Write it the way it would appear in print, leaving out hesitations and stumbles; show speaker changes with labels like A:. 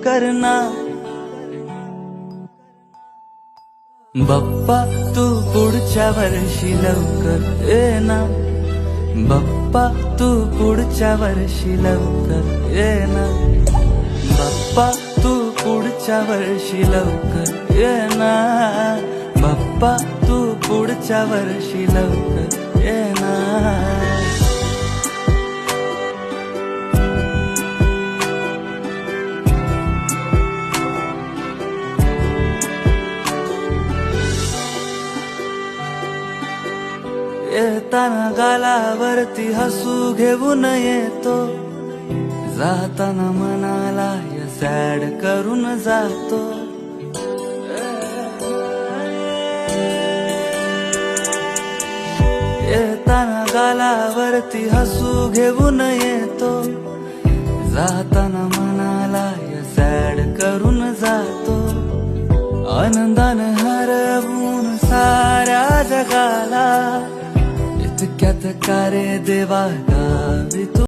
A: करना. बाप्पा तू पुढच्या वर्षी लवकर ये ना. बाप्पा तू पुढच्या वर्षी लवकर ये ना. बाप्पा तू पुढच्या वर्षी लवकर ये ना. बाप्पा तू पुढच्या वर्षी लवकर ये ना. येताना गालावरती हसू घेऊन येतो, जाताना मनाला या सॅड करून जातो. येताना गालावरती हसू घेऊन येतो, जाताना मनाला या सॅड करून जातो. आनंदानं हरवून साऱ्या जगाला इतक्यात का रे देवा गावी तू.